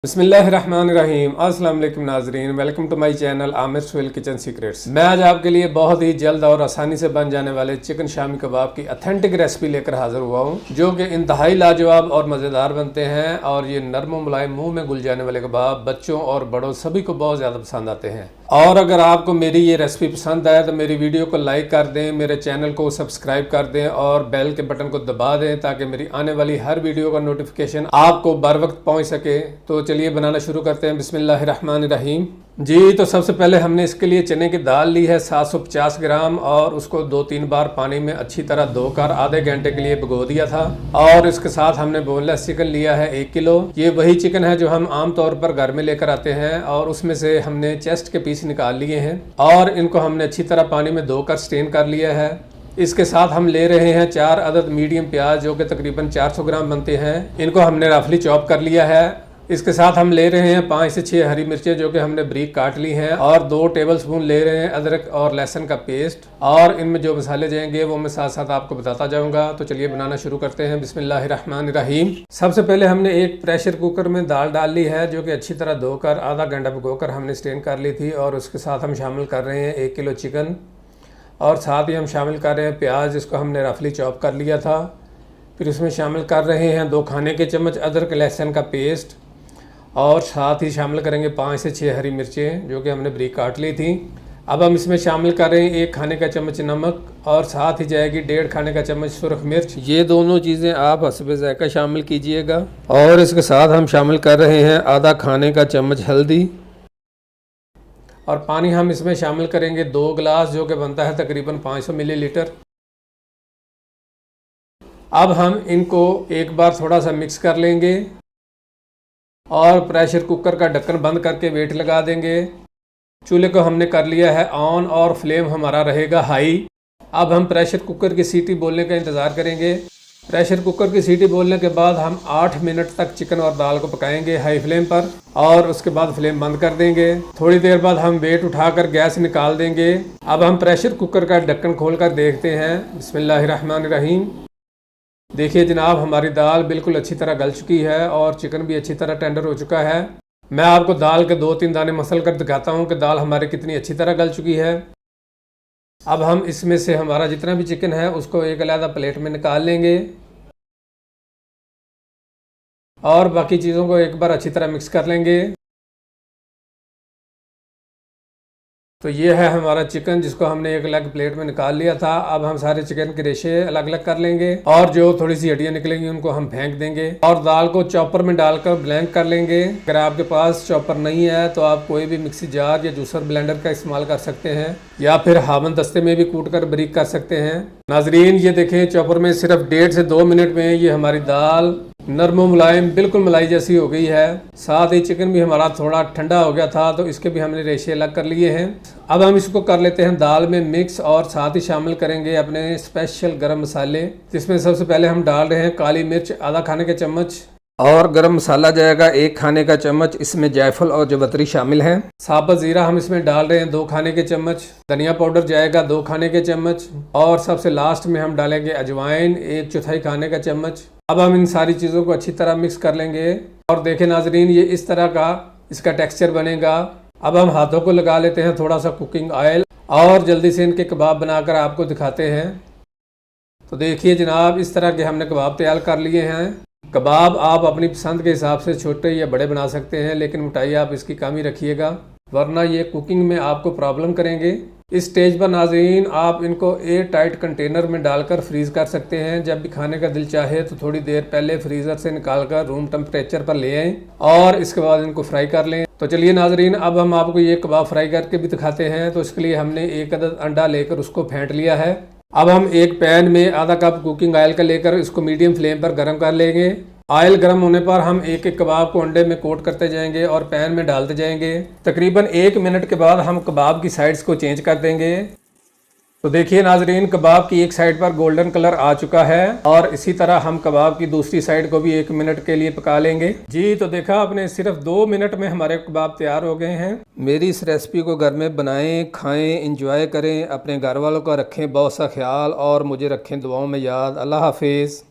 बिस्मिल्लाहिर्रहमानिर्रहीम। अस्सलाम वालेकुम नाजरीन, welcome to my channel Aamir Suhail kitchen secrets. मैं आज आपके लिए बहुत ही जल्द और आसानी से बन जाने वाले चिकन शामी कबाब की ऑथेंटिक रेसिपी लेकर हाजिर हुआ हूँ, जो कि इंतहाई लाजवाब और मज़ेदार बनते हैं। और ये नरम मुलायम मुंह में घुल जाने वाले कबाब बच्चों और बड़ों सभी को बहुत ज़्यादा पसंद आते हैं। और अगर आपको मेरी ये रेसिपी पसंद आए तो मेरी वीडियो को लाइक कर दें, मेरे चैनल को सब्सक्राइब कर दें और बेल के बटन को दबा दें ताकि मेरी आने वाली हर वीडियो का नोटिफिकेशन आपको बर वक्त पहुँच सके। तो चलिए बनाना शुरू करते हैं। बिस्मिल्लाहिर्रहमानिर्रहीम। जी, तो सबसे पहले हमने इसके लिए चने की दाल ली है 750 ग्राम और उसको 2-3 बार पानी में अच्छी तरह धोकर आधे घंटे के लिए भिगो दिया था। और इसके साथ हमने बोनलेस चिकन लिया है 1 किलो। ये वही चिकन है जो हम आमतौर पर घर में लेकर आते हैं और उसमें से हमने चेस्ट के पीस निकाल लिए हैं और इनको हमने अच्छी तरह पानी में धोकर स्टेन कर लिया है। इसके साथ हम ले रहे हैं 4 अदद मीडियम प्याज जो कि तकरीबन 400 ग्राम बनते हैं। इनको हमने रफली चॉप कर लिया है। इसके साथ हम ले रहे हैं 5 से 6 हरी मिर्चें जो कि हमने बारीक काट ली हैं और 2 टेबलस्पून ले रहे हैं अदरक और लहसुन का पेस्ट। और इनमें जो मसाले जाएंगे वो मैं साथ साथ आपको बताता जाऊंगा। तो चलिए बनाना शुरू करते हैं। बिस्मिल्लाहिर्रहमानिर्रहीम। सबसे पहले हमने एक प्रेशर कुकर में दाल डाल ली है जो कि अच्छी तरह धोकर आधा घंटा भिगोकर हमने स्टेन कर ली थी। और उसके साथ हम शामिल कर रहे हैं 1 किलो चिकन और साथ ही हम शामिल कर रहे हैं प्याज जिसको हमने रफली चॉप कर लिया था। फिर उसमें शामिल कर रहे हैं 2 खाने के चम्मच अदरक लहसुन का पेस्ट और साथ ही शामिल करेंगे 5 से 6 हरी मिर्चें जो कि हमने बारीक काट ली थी। अब हम इसमें शामिल कर रहे हैं 1 खाने का चम्मच नमक और साथ ही जाएगी 1.5 खाने का चम्मच सुरख मिर्च। ये दोनों चीज़ें आप हस्बे ज़ायका शामिल कीजिएगा। और इसके साथ हम शामिल कर रहे हैं आधा खाने का चम्मच हल्दी और पानी हम इसमें शामिल करेंगे 2 गिलास जो कि बनता है तकरीबन 500 मिलीलीटर। अब हम इनको एक बार थोड़ा सा मिक्स कर लेंगे और प्रेशर कुकर का ढक्कन बंद करके वेट लगा देंगे। चूल्हे को हमने कर लिया है ऑन और फ्लेम हमारा रहेगा हाई। अब हम प्रेशर कुकर की सीटी बोलने का इंतज़ार करेंगे। प्रेशर कुकर की सीटी बोलने के बाद हम 8 मिनट तक चिकन और दाल को पकाएंगे हाई फ्लेम पर और उसके बाद फ्लेम बंद कर देंगे। थोड़ी देर बाद हम वेट उठाकर गैस निकाल देंगे। अब हम प्रेशर कुकर का ढक्कन खोलकर देखते हैं। बिस्मिल्लाहिर्रहमानिर्रहीम। देखिए जनाब, हमारी दाल बिल्कुल अच्छी तरह गल चुकी है और चिकन भी अच्छी तरह टेंडर हो चुका है। मैं आपको दाल के 2-3 दाने मसल कर दिखाता हूँ कि दाल हमारी कितनी अच्छी तरह गल चुकी है। अब हम इसमें से हमारा जितना भी चिकन है उसको एक अलग प्लेट में निकाल लेंगे और बाकी चीज़ों को एक बार अच्छी तरह मिक्स कर लेंगे। तो ये है हमारा चिकन जिसको हमने एक अलग प्लेट में निकाल लिया था। अब हम सारे चिकन के रेशे अलग अलग कर लेंगे और जो थोड़ी सी हड्डियां निकलेंगी उनको हम फेंक देंगे और दाल को चॉपर में डालकर ब्लेंड कर लेंगे। अगर आपके पास चॉपर नहीं है तो आप कोई भी मिक्सी जार या जूसर ब्लेंडर का इस्तेमाल कर सकते हैं या फिर हामन दस्ते में भी कूट कर बारीक कर सकते हैं। नाजरीन, ये देखें चॉपर में सिर्फ 1.5 से 2 मिनट में ये हमारी दाल नरम मुलायम बिल्कुल मलाई जैसी हो गई है। साथ ही चिकन भी हमारा थोड़ा ठंडा हो गया था तो इसके भी हमने रेशे अलग कर लिए हैं। अब हम इसको कर लेते हैं दाल में मिक्स और साथ ही शामिल करेंगे अपने स्पेशल गरम मसाले, जिसमें सबसे पहले हम डाल रहे हैं काली मिर्च आधा खाने के चम्मच और गरम मसाला जाएगा 1 खाने का चम्मच। इसमें जायफल और जवतरी शामिल हैं। साबुत जीरा हम इसमें डाल रहे हैं 2 खाने के चम्मच। धनिया पाउडर जाएगा 2 खाने के चम्मच और सबसे लास्ट में हम डालेंगे अजवाइन 1/4 खाने का चम्मच। अब हम इन सारी चीज़ों को अच्छी तरह मिक्स कर लेंगे और देखें नाजरीन, ये इस तरह का इसका टेक्सचर बनेगा। अब हम हाथों को लगा लेते हैं थोड़ा सा कुकिंग ऑयल और जल्दी से इनके कबाब बनाकर आपको दिखाते हैं। तो देखिए जनाब, इस तरह के हमने कबाब तैयार कर लिए हैं। कबाब आप अपनी पसंद के हिसाब से छोटे या बड़े बना सकते हैं, लेकिन मोटाई आप इसकी कम ही रखिएगा वरना ये कुकिंग में आपको प्रॉब्लम करेंगे। इस स्टेज पर नाज़रीन आप इनको एयर टाइट कंटेनर में डालकर फ्रीज़ कर सकते हैं। जब भी खाने का दिल चाहे तो थोड़ी देर पहले फ्रीज़र से निकालकर रूम टेम्परेचर पर ले आएँ और इसके बाद इनको फ्राई कर लें। तो चलिए नाज़रीन, अब हम आपको ये कबाब फ्राई करके भी दिखाते हैं। तो इसके लिए हमने 1 अदद अंडा लेकर उसको फेंट लिया है। अब हम एक पैन में आधा कप कुकिंग ऑयल का लेकर इसको मीडियम फ्लेम पर गर्म कर लेंगे। ऑयल गर्म होने पर हम एक एक कबाब को अंडे में कोट करते जाएंगे और पैन में डालते जाएंगे। तकरीबन 1 मिनट के बाद हम कबाब की साइड्स को चेंज कर देंगे। तो देखिए नाजरीन, कबाब की एक साइड पर गोल्डन कलर आ चुका है और इसी तरह हम कबाब की दूसरी साइड को भी 1 मिनट के लिए पका लेंगे। जी, तो देखा आपने, सिर्फ 2 मिनट में हमारे कबाब तैयार हो गए हैं। मेरी इस रेसिपी को घर में बनाएं, खाएं, इंजॉय करें, अपने घर वालों का रखें बहुत सा ख्याल और मुझे रखें दुआओं में याद। अल्लाह हाफिज़।